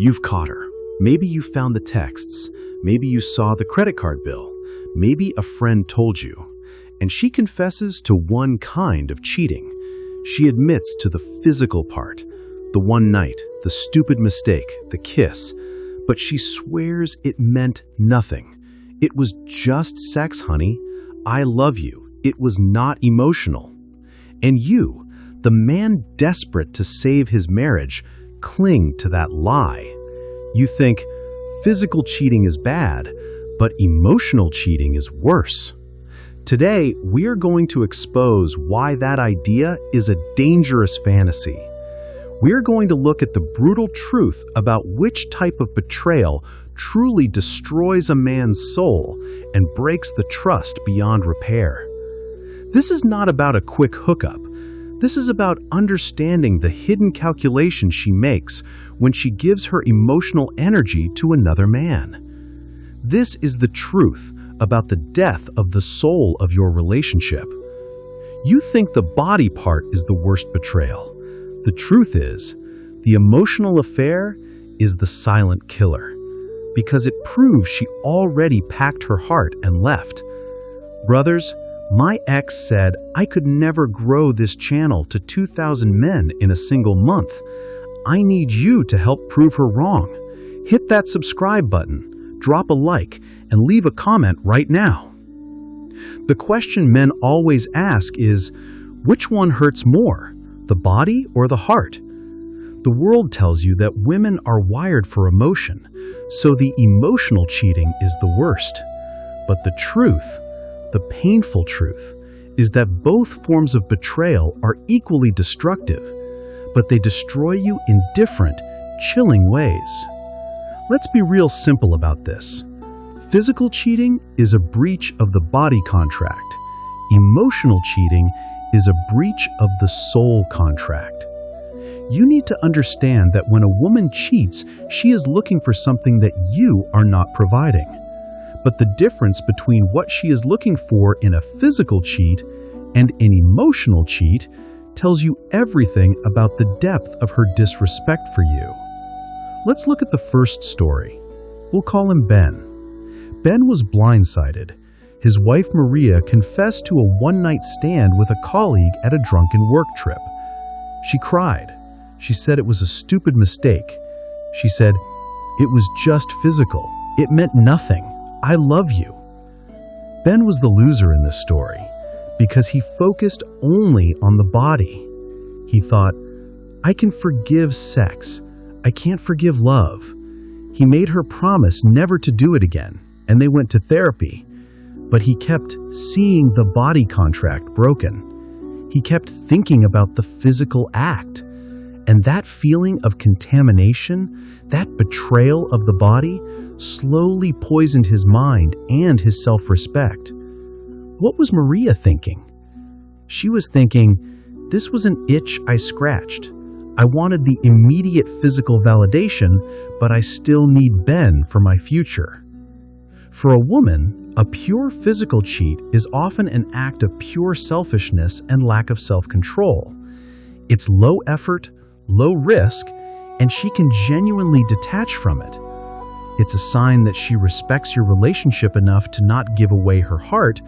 You've caught her. Maybe you found the texts. Maybe you saw the credit card bill. Maybe a friend told you. And she confesses to one kind of cheating. She admits to the physical part, the one night, the stupid mistake, the kiss. But she swears it meant nothing. It was just sex, honey. I love you. It was not emotional. And you, the man desperate to save his marriage, cling to that lie. You think physical cheating is bad, but emotional cheating is worse. Today, we are going to expose why that idea is a dangerous fantasy. We are going to look at the brutal truth about which type of betrayal truly destroys a man's soul and breaks the trust beyond repair. This is not about a quick hookup. This is about understanding the hidden calculation she makes when she gives her emotional energy to another man. This is the truth about the death of the soul of your relationship. You think the body part is the worst betrayal. The truth is, the emotional affair is the silent killer, because it proves she already packed her heart and left. Brothers, my ex said I could never grow this channel to 2,000 men in a single month. I need you to help prove her wrong. Hit that subscribe button, drop a like, and leave a comment right now. The question men always ask is, which one hurts more, the body or the heart? The world tells you that women are wired for emotion, so the emotional cheating is the worst. But the truth, the painful truth, is that both forms of betrayal are equally destructive, but they destroy you in different, chilling ways. Let's be real simple about this. Physical cheating is a breach of the body contract. Emotional cheating is a breach of the soul contract. You need to understand that when a woman cheats, she is looking for something that you are not providing. But the difference between what she is looking for in a physical cheat and an emotional cheat tells you everything about the depth of her disrespect for you. Let's look at the first story. We'll call him Ben. Ben was blindsided. His wife Maria confessed to a one-night stand with a colleague at a drunken work trip. She cried. She said it was a stupid mistake. She said, "It was just physical. It meant nothing. I love you." Ben was the loser in this story because he focused only on the body. He thought, I can forgive sex. I can't forgive love. He made her promise never to do it again, and they went to therapy. But he kept seeing the body contract broken. He kept thinking about the physical act. And that feeling of contamination, that betrayal of the body, slowly poisoned his mind and his self-respect. What was Maria thinking? She was thinking, this was an itch I scratched. I wanted the immediate physical validation, but I still need Ben for my future. For a woman, a pure physical cheat is often an act of pure selfishness and lack of self-control. It's low effort, low risk, and she can genuinely detach from it. It's a sign that she respects your relationship enough to not give away her heart,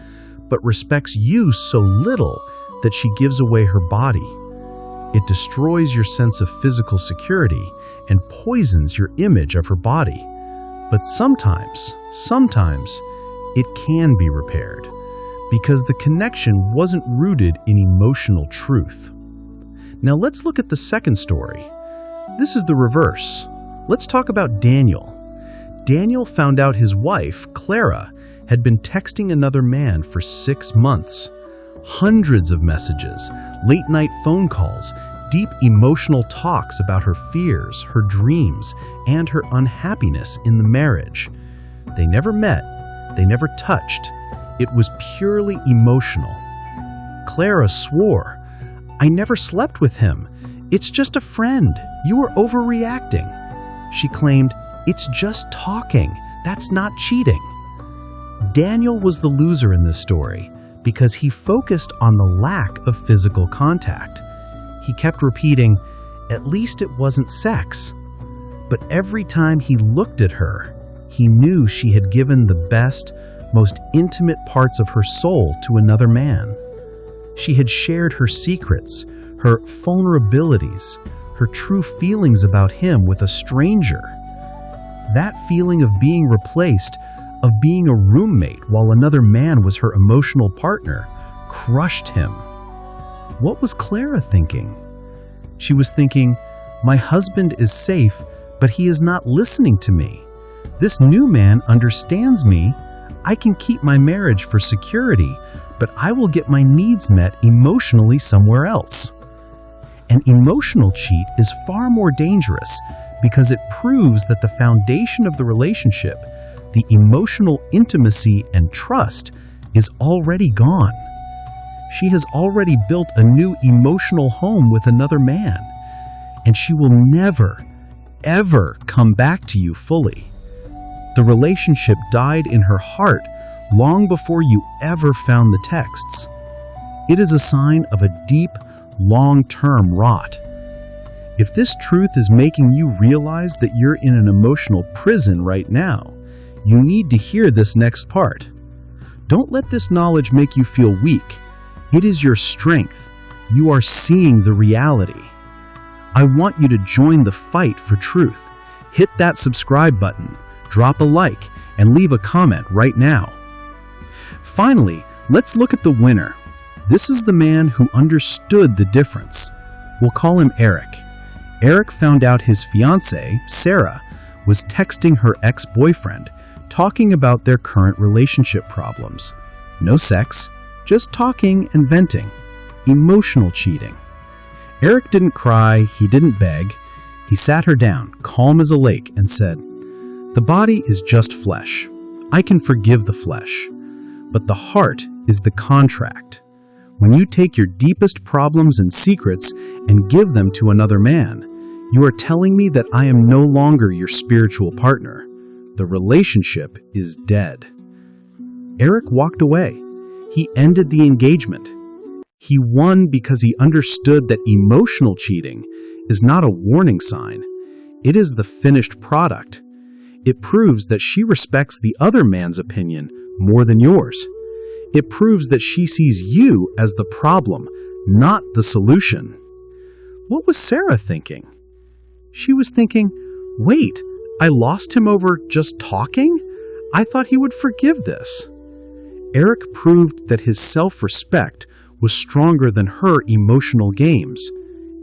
but respects you so little that she gives away her body. It destroys your sense of physical security and poisons your image of her body. But sometimes, it can be repaired because the connection wasn't rooted in emotional truth. Now let's look at the second story. This is the reverse. Let's talk about Daniel. Daniel found out his wife, Clara, had been texting another man for 6 months. Hundreds of messages, late-night phone calls, deep emotional talks about her fears, her dreams, and her unhappiness in the marriage. They never met. They never touched. It was purely emotional. Clara swore, "I never slept with him. It's just a friend. You are overreacting." She claimed, "It's just talking. That's not cheating." Daniel was the loser in this story because he focused on the lack of physical contact. He kept repeating, "At least it wasn't sex." But every time he looked at her, he knew she had given the best, most intimate parts of her soul to another man. She had shared her secrets, her vulnerabilities, her true feelings about him with a stranger. That feeling of being replaced, of being a roommate while another man was her emotional partner, crushed him. What was Clara thinking? She was thinking, my husband is safe, but he is not listening to me. This new man understands me. I can keep my marriage for security, but I will get my needs met emotionally somewhere else. An emotional cheat is far more dangerous because it proves that the foundation of the relationship, the emotional intimacy and trust, is already gone. She has already built a new emotional home with another man, and she will never, ever come back to you fully. The relationship died in her heart long before you ever found the texts. It is a sign of a deep, long-term rot. If this truth is making you realize that you're in an emotional prison right now, you need to hear this next part. Don't let this knowledge make you feel weak. It is your strength. You are seeing the reality. I want you to join the fight for truth. Hit that subscribe button, drop a like, and leave a comment right now. Finally, let's look at the winner. This is the man who understood the difference. We'll call him Eric. Eric found out his fiancée, Sarah, was texting her ex-boyfriend, talking about their current relationship problems. No sex, just talking and venting. Emotional cheating. Eric didn't cry, he didn't beg. He sat her down, calm as a lake, and said, "The body is just flesh. I can forgive the flesh. But the heart is the contract. When you take your deepest problems and secrets and give them to another man, you are telling me that I am no longer your spiritual partner. The relationship is dead." Eric walked away. He ended the engagement. He won because he understood that emotional cheating is not a warning sign. It is the finished product. It proves that she respects the other man's opinion more than yours. It proves that she sees you as the problem, not the solution. What was Sarah thinking? She was thinking, wait, I lost him over just talking? I thought he would forgive this. Eric proved that his self-respect was stronger than her emotional games.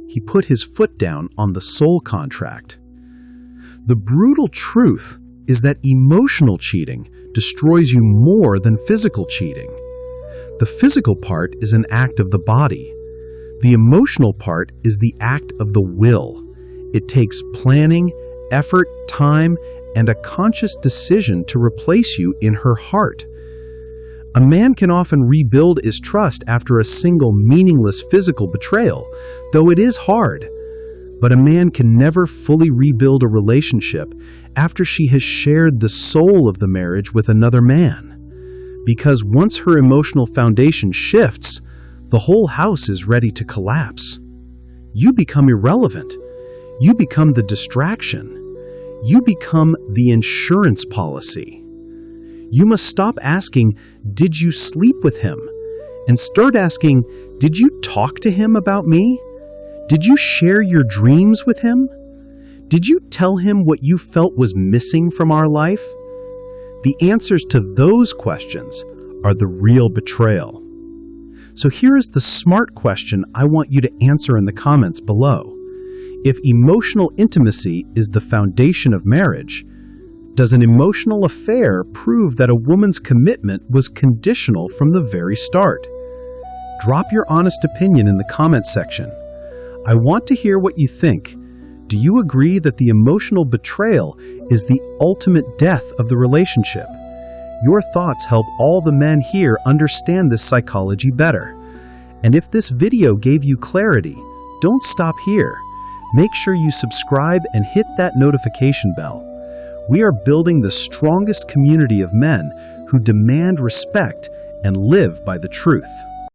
He put his foot down on the soul contract. The brutal truth is that emotional cheating destroys you more than physical cheating. The physical part is an act of the body. The emotional part is the act of the will. It takes planning, effort, time, and a conscious decision to replace you in her heart. A man can often rebuild his trust after a single meaningless physical betrayal, though it is hard. But a man can never fully rebuild a relationship after she has shared the soul of the marriage with another man. Because once her emotional foundation shifts, the whole house is ready to collapse. You become irrelevant. You become the distraction. You become the insurance policy. You must stop asking, "Did you sleep with him?" and start asking, "Did you talk to him about me? Did you share your dreams with him? Did you tell him what you felt was missing from our life?" The answers to those questions are the real betrayal. So here is the smart question I want you to answer in the comments below. If emotional intimacy is the foundation of marriage, does an emotional affair prove that a woman's commitment was conditional from the very start? Drop your honest opinion in the comments section. I want to hear what you think. Do you agree that the emotional betrayal is the ultimate death of the relationship? Your thoughts help all the men here understand this psychology better. And if this video gave you clarity, don't stop here. Make sure you subscribe and hit that notification bell. We are building the strongest community of men who demand respect and live by the truth.